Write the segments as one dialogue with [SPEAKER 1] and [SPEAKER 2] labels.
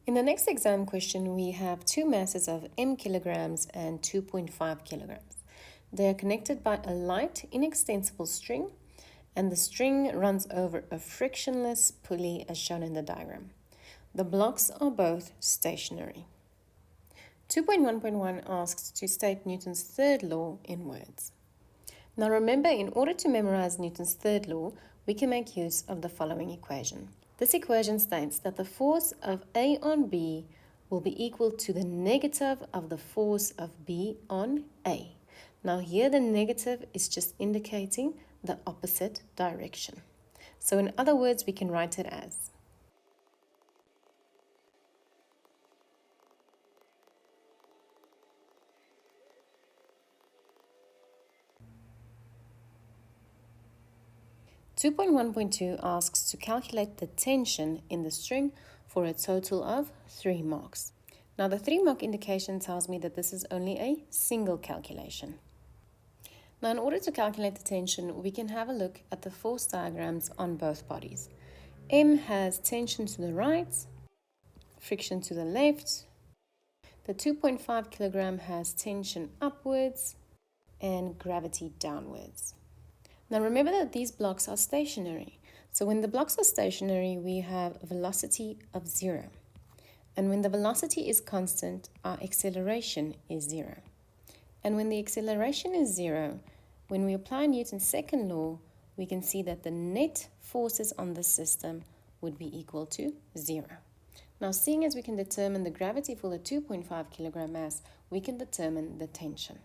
[SPEAKER 1] In the next exam question, we have two masses of m kilograms and 2.5 kilograms. They are connected by a light, inextensible string, and the string runs over a frictionless pulley as shown in the diagram. The blocks are both stationary. 2.1.1 asks to state Newton's third law in words. Now remember, in order to memorize Newton's third law, we can make use of the following equation. This equation states that the force of A on B will be equal to the negative of the force of B on A. Now here the negative is just indicating the opposite direction. So in other words, we can write it as 2.1.2 asks to calculate the tension in the string for a total of 3 marks. Now the 3 mark indication tells me that this is only a single calculation. Now in order to calculate the tension, we can have a look at the force diagrams on both bodies. M has tension to the right, friction to the left. The 2.5 kilogram has tension upwards and gravity downwards. Now remember that these blocks are stationary. So when the blocks are stationary, we have a velocity of 0. And when the velocity is constant, our acceleration is 0. And when the acceleration is 0, when we apply Newton's second law, we can see that the net forces on the system would be equal to 0. Now, seeing as we can determine the gravity for the 2.5 kilogram mass, we can determine the tension.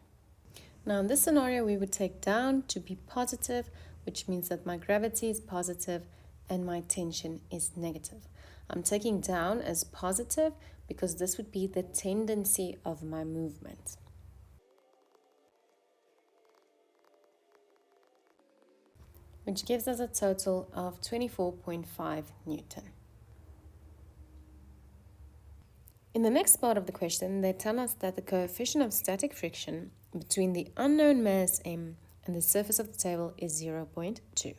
[SPEAKER 1] Now in this scenario, we would take down to be positive, which means that my gravity is positive and my tension is negative. I'm taking down as positive because this would be the tendency of my movement. Which gives us a total of 24.5 Newton. In the next part of the question, they tell us that the coefficient of static friction between the unknown mass m and the surface of the table is 0.2.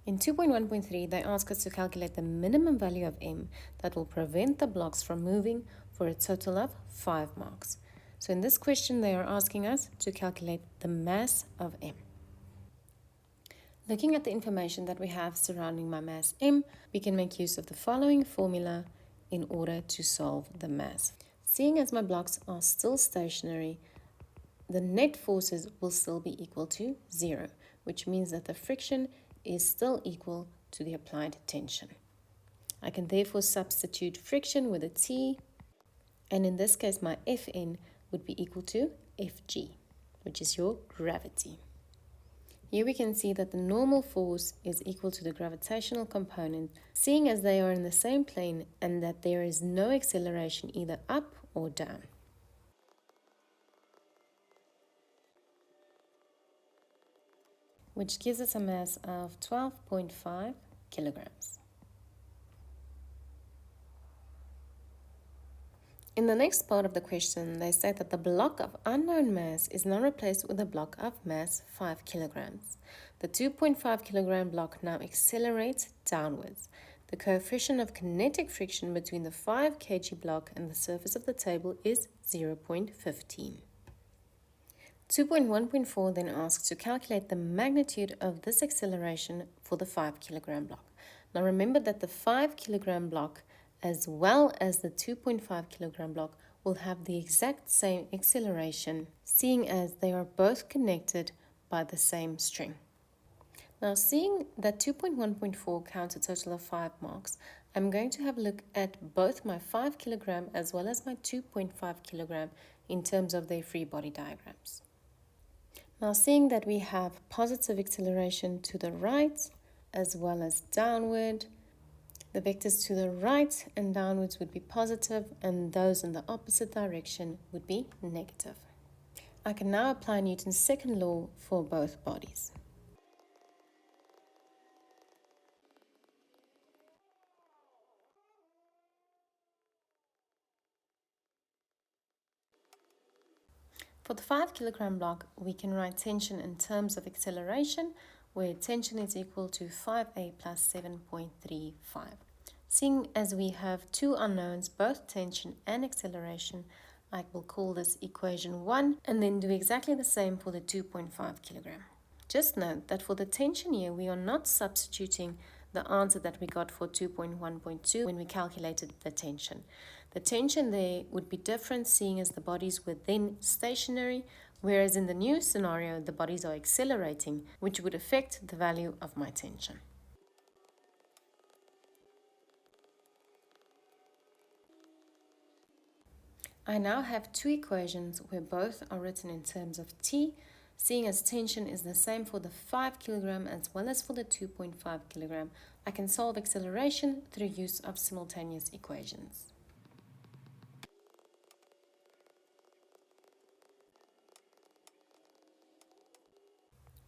[SPEAKER 1] In 2.1.3, they ask us to calculate the minimum value of m that will prevent the blocks from moving for a total of 5 marks. So in this question, they are asking us to calculate the mass of m. Looking at the information that we have surrounding my mass m, we can make use of the following formula in order to solve the mass. Seeing as my blocks are still stationary, the net forces will still be equal to 0, which means that the friction is still equal to the applied tension. I can therefore substitute friction with a T, and in this case my Fn would be equal to Fg, which is your gravity. Here we can see that the normal force is equal to the gravitational component, seeing as they are in the same plane and that there is no acceleration either up or down. Which gives us a mass of 12.5 kilograms. In the next part of the question, they state that the block of unknown mass is now replaced with a block of mass 5 kilograms. The 2.5 kilogram block now accelerates downwards. The coefficient of kinetic friction between the 5 kg block and the surface of the table is 0.15. 2.1.4 then asks to calculate the magnitude of this acceleration for the 5 kilogram block. Now remember that the 5 kilogram block as well as the 2.5 kilogram block will have the exact same acceleration, seeing as they are both connected by the same string. Now, seeing that 2.1.4 counts a total of 5 marks, I'm going to have a look at both my 5 kilogram as well as my 2.5 kilogram in terms of their free body diagrams. Now, seeing that we have positive acceleration to the right as well as downward, the vectors to the right and downwards would be positive, and those in the opposite direction would be negative. I can now apply Newton's second law for both bodies. For the 5 kilogram block, we can write tension in terms of acceleration, where tension is equal to 5a plus 7.35. Seeing as we have two unknowns, both tension and acceleration, I will call this equation 1 and then do exactly the same for the 2.5 kilogram. Just note that for the tension here, we are not substituting the answer that we got for 2.1.2 when we calculated the tension. The tension there would be different, seeing as the bodies were then stationary, whereas in the new scenario, the bodies are accelerating, which would affect the value of my tension. I now have two equations where both are written in terms of T, seeing as tension is the same for the 5 kilogram as well as for the 2.5 kilogram. I can solve acceleration through use of simultaneous equations.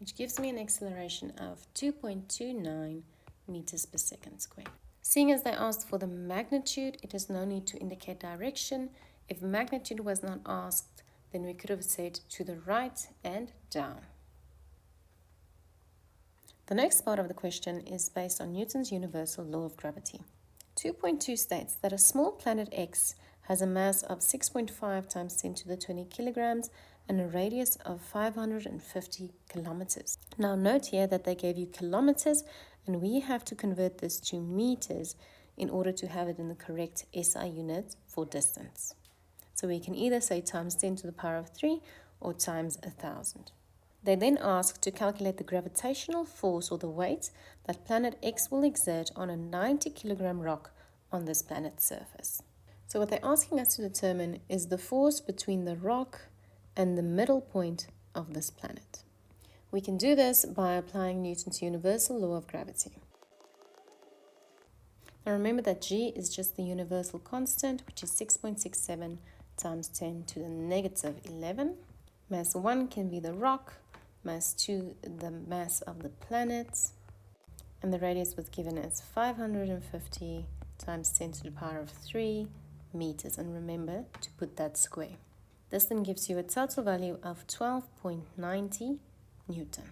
[SPEAKER 1] Which gives me an acceleration of 2.29 meters per second squared. Seeing as they asked for the magnitude, it is no need to indicate direction. If magnitude was not asked, then we could have said to the right and down. The next part of the question is based on Newton's universal law of gravity. 2.2 states that a small planet X has a mass of 6.5 times 10 to the 20 kilograms and a radius of 550 kilometers. Now note here that they gave you kilometers and we have to convert this to meters in order to have it in the correct SI unit for distance. So we can either say times 10 to the power of 3 or times 1,000. They then ask to calculate the gravitational force or the weight that planet X will exert on a 90 kilogram rock on this planet's surface. So what they're asking us to determine is the force between the rock and the middle point of this planet. We can do this by applying Newton's universal law of gravity. Now remember that G is just the universal constant, which is 6.67 times 10 to the negative 11. Mass 1 can be the rock, mass 2 the mass of the planet, and the radius was given as 550 times 10 to the power of 3 meters, and remember to put that square. This then gives you a total value of 12.90 Newton.